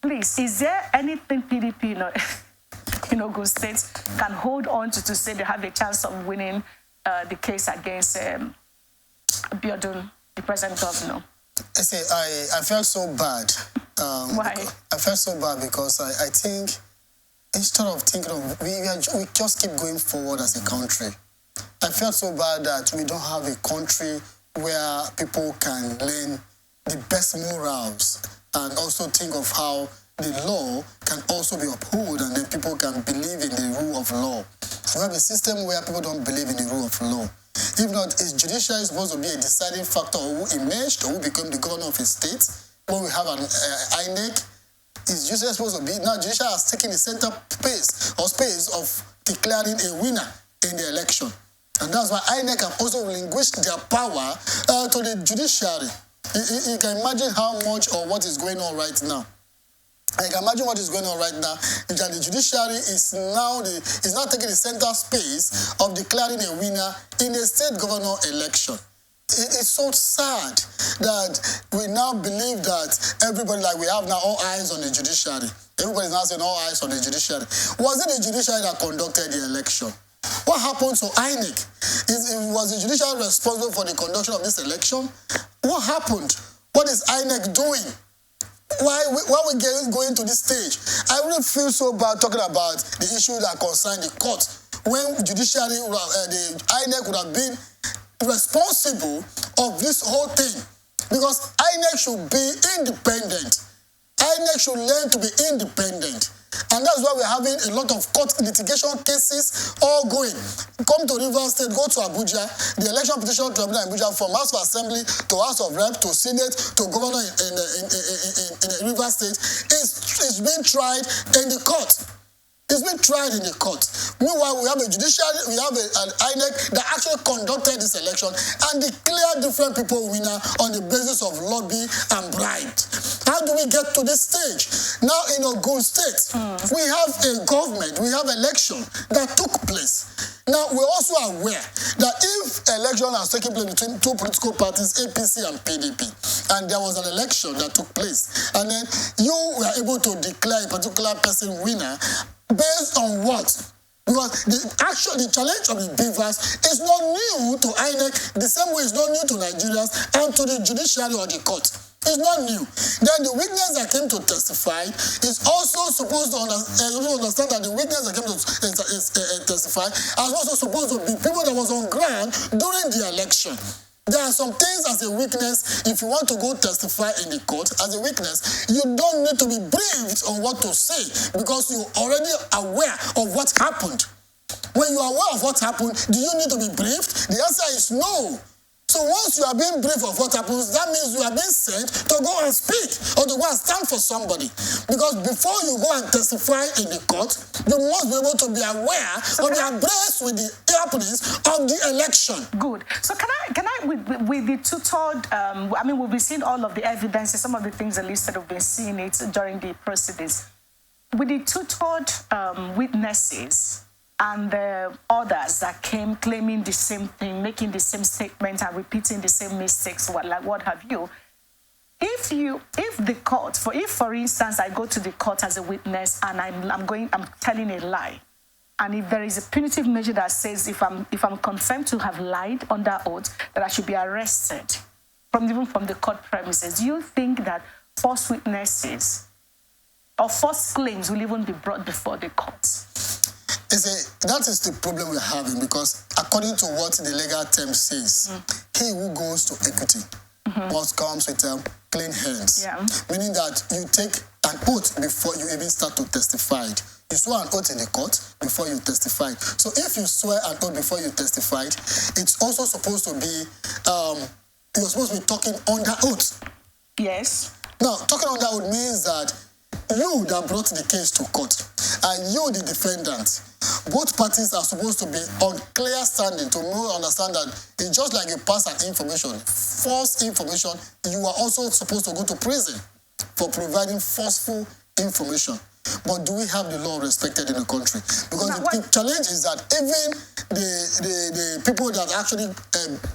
Please, is there anything PDP in Ogun State can hold on to say they have a chance of winning the case against Abiodun, the present governor? I say I felt so bad. Why? I felt so bad because I think instead of thinking of we just keep going forward as a country. I felt so bad that we don't have a country where people can learn the best morals and also think of how the law can also be upheld and then people can believe in the rule of law. We have a system where people don't believe in the rule of law. If not, is judiciary supposed to be a deciding factor of who emerged or who became the governor of a state? When we have an INEC, is judiciary supposed to be? Now, judiciary has taken the center space of declaring a winner in the election. And that's why INEC have also relinquished their power to the judiciary. You can imagine how much or what is going on right now. I can imagine what is going on right now. That the judiciary is now taking the center space of declaring a winner in a state governor election. It's so sad that we now believe that everybody, like we have now all eyes on the judiciary. Everybody is now saying all eyes on the judiciary. Was it the judiciary that conducted the election? What happened to INEC? Was the judiciary responsible for the conduction of this election? What happened? What is INEC doing? Why we going to this stage? I really feel so bad talking about the issue that concern the court. When judiciary, the INEC would have been responsible of this whole thing. Because INEC should be independent. INEC should learn to be independent. And that's why we're having a lot of court litigation cases all going. Come to Rivers State, go to Abuja. The election petition tribunal in Abuja, from House of Assembly to House of Rep to Senate to governor in Rivers State is being tried in the court. It's been tried in the court. Meanwhile, we have a judiciary, we have an INEC that actually conducted this election and declared different people winner on the basis of lobby and bribe. How do we get to this stage? Now in Ogun State, we have a government, we have election that took place. Now, we're also aware that if election has taken place between two political parties, APC and PDP, and there was an election that took place, and then you were able to declare a particular person winner, based on what? Because the challenge of the beavers is not new to INEC, the same way it's not new to Nigerians and to the judiciary or the court. It's not new. Then the witness that came to testify is also supposed to understand that the witness that came to testify is also supposed to be people that was on ground during the election. There are some things as a witness, if you want to go testify in the court as a witness, you don't need to be briefed on what to say because you're already aware of what happened. When you are aware of what happened, do you need to be briefed? The answer is no. So once you are being briefed of what happens, that means you are being sent to go and speak or to go and stand for somebody. Because before you go and testify in the court, you must be able to be aware or be abreast with the happenings of the election. Good. So can I with the two-third, we've been seeing all of the evidences, some of the things that listed, we've been seeing it during the proceedings. With the two-third witnesses, and the others that came claiming the same thing, making the same statement and repeating the same mistakes, what have you. If the court, for instance, I go to the court as a witness and I'm telling a lie, and if there is a punitive measure that says if I'm confirmed to have lied under oath, that I should be arrested even from the court premises, do you think that false witnesses or false claims will even be brought before the courts? That is the problem we're having, because according to what the legal term says, he who goes to equity must comes with clean hands. Yeah. Meaning that you take an oath before you even start to testify. You swear an oath in the court before you testify. So if you swear an oath before you testified, it's also supposed to be, you're supposed to be talking under oath. Yes. Now, talking under oath means that you that brought the case to court and you, the defendant, both parties are supposed to be on clear standing to understand that it's just like you pass an information, false information, you are also supposed to go to prison for providing falseful information. But do we have the law respected in the country? Because the challenge is that even the people that actually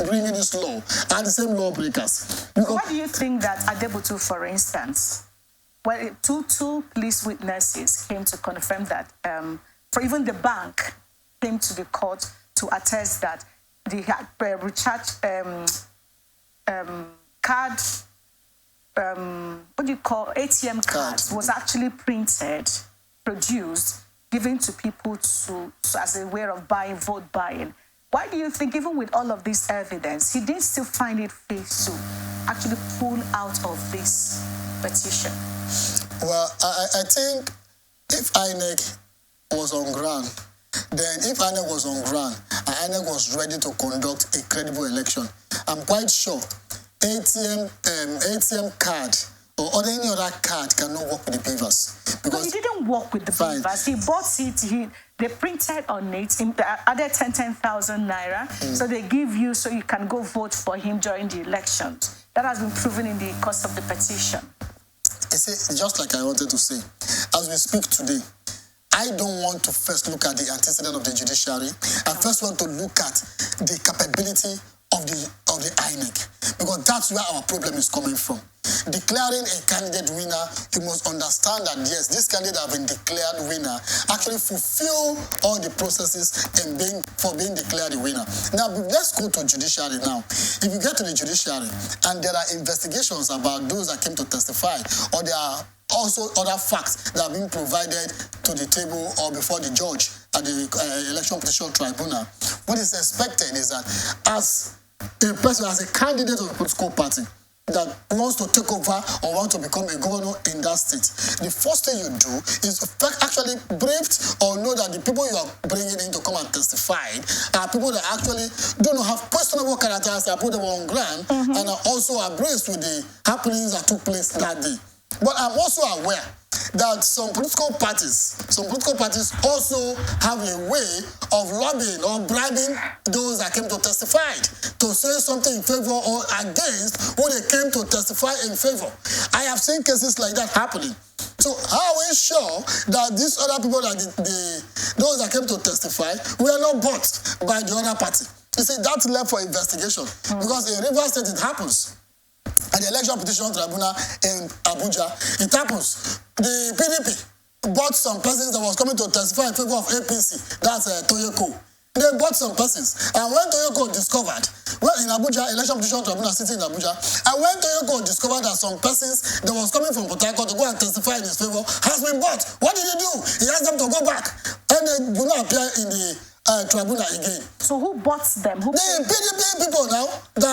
bring in this law are the same lawbreakers. Why do you think that Adebutu, for instance, well, two police witnesses came to confirm that, for even the bank came to the court to attest that the recharge card, what do you call ATM cards, was actually printed, produced, given to people to as a way of vote buying. Why do you think, even with all of this evidence, he didn't still find it fit to actually pull out of this petition? Well, I think if INEC was on ground, then if INEC was on ground and INEC was ready to conduct a credible election, I'm quite sure ATM card or any other card cannot work with the beavers. Because he didn't work with the beavers. He bought it, they printed on it, added 10,000 naira. So they give you so you can go vote for him during the elections. That has been proven in the course of the petition. You see, just like I wanted to say, as we speak today, I don't want to first look at the antecedent of the judiciary. I first want to look at the capability of the INEC, because that's where our problem is coming from. Declaring a candidate winner, you must understand that yes, this candidate have been declared winner, actually fulfill all the processes in being declared a winner. Now let's go to judiciary now. If you get to the judiciary and there are investigations about those that came to testify, or there are also other facts that are being provided to the table or before the judge at the election petition tribunal, what is expected is that as a person, as a candidate of a political party that wants to take over or want to become a governor in that state, the first thing you do is actually briefed or know that the people you are bringing in to come and testify are people that actually do not have questionable characters that put them on ground and are also abreast with the happenings that took place that day. But I'm also aware that some political parties also have a way of lobbying or bribing those that came to testify to say something in favor or against who they came to testify in favor. I have seen cases like that happening. So how are we sure that these other people, that those that came to testify, were not bought by the other party? You see, that's left for investigation. Because in Rivers State it happens. At the election petition tribunal in Abuja, it happens. The PDP bought some persons that was coming to testify in favor of APC. That's Toyoko. They bought some persons. And when Toyoko discovered, well, in Abuja, election petition tribunal sitting in Abuja, and when Toyoko discovered that some persons that was coming from Port Harcourt to go and testify in his favor has been bought, what did he do? He asked them to go back. And they do not appear in the tribunal again. So who bought them? The PDP people now, the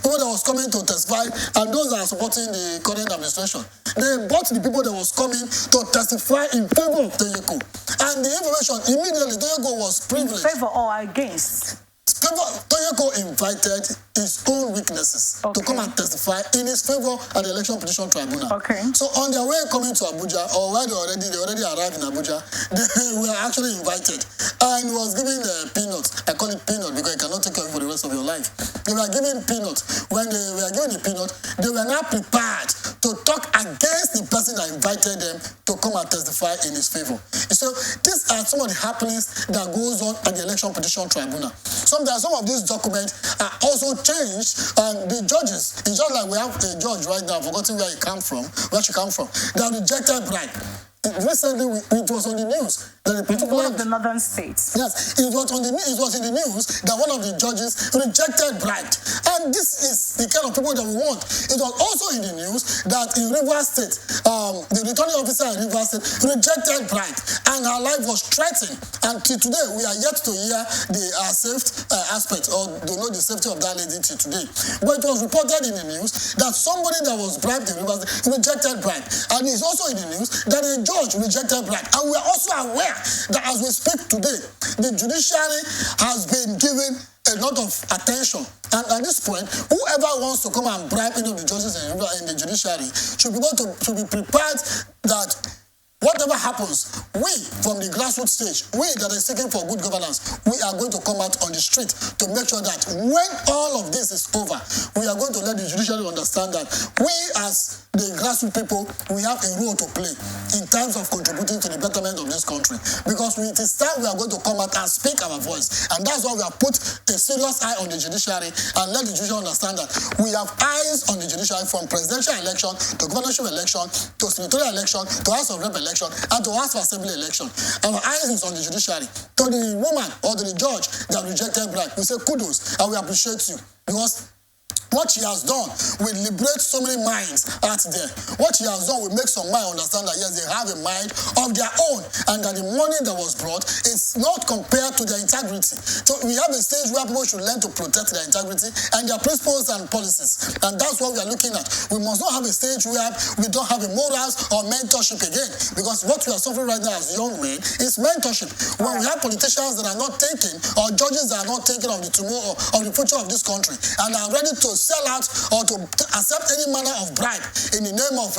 people that was coming to testify and those that are supporting the current administration, they bought the people that was coming to testify in favor of Toyoko. And the information immediately, Toyoko was privileged. In favor or against? Toyoko invited his own witnesses to come and testify in his favor at the election petition tribunal. So on their way coming to Abuja, or while they already arrived in Abuja, they were actually invited and was given peanuts. I call it peanut because it cannot take you for the rest of your life. They were given peanuts. When they were given the peanut, they were not prepared to talk against the person that invited them to come and testify in his favor. So these are some of the happenings that goes on at the election petition tribunal. Some of these documents are also changed, and the judges, it's just like we have a judge right now, I've forgotten where she came from, that rejected bribe. Recently, it was on the news that a particular... One of the northern states. Yes, it was in the news that one of the judges rejected bribe. And this is the kind of people that we want. It was also in the news that in Rivers State, the returning officer in Rivers State rejected bribe, and her life was threatened. And till today, we are yet to hear the safe aspect or to know the safety of that lady till today. But it was reported in the news that somebody that was bribed in Rivers State rejected bribe. And it's also in the news that a judge rejected bribe. And we are also aware that as we speak today, the judiciary has been given a lot of attention. And at this point, whoever wants to come and bribe any of the judges in the judiciary should be prepared that whatever happens, we from the grassroots stage, we that are seeking for good governance, we are going to come out on the street to make sure that when all of this is over, we are going to let the judiciary understand that we as the grassroots people, we have a role to play in terms of contributing to the betterment of this country. Because it is time we are going to come out and speak our voice. And that's why we have put a serious eye on the judiciary and let the judiciary understand that we have eyes on the judiciary from presidential election to governorship election to senatorial election to House of Rep election and to House of Assembly election. Our eyes is on the judiciary. To the woman or to the judge that rejected bribe, we say kudos and we appreciate you because what she has done will liberate so many minds out there. What she has done will make some mind understand that yes, they have a mind of their own and that the money that was brought is not compared to their integrity. So we have a stage where people should learn to protect their integrity and their principles and policies. And that's what we are looking at. We must not have a stage where we don't have a morals or mentorship again. Because what we are suffering right now as young men is mentorship. When we have politicians that are not taking or judges that are not taking of the tomorrow of the future of this country and are ready to sell out or to accept any manner of bribe in the name of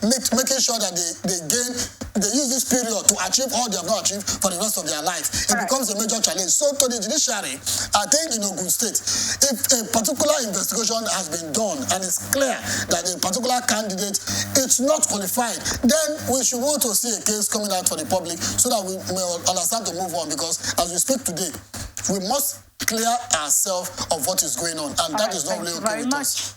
making sure that they use this period to achieve all they have not achieved for the rest of their life. It becomes a major challenge. So to the judiciary, I think in Ogun State, if a particular investigation has been done and it's clear that a particular candidate is not qualified, then we should want to see a case coming out for the public so that we may understand to move on, because as we speak today, we must clear ourselves of what is going on, and that is not really okay with us.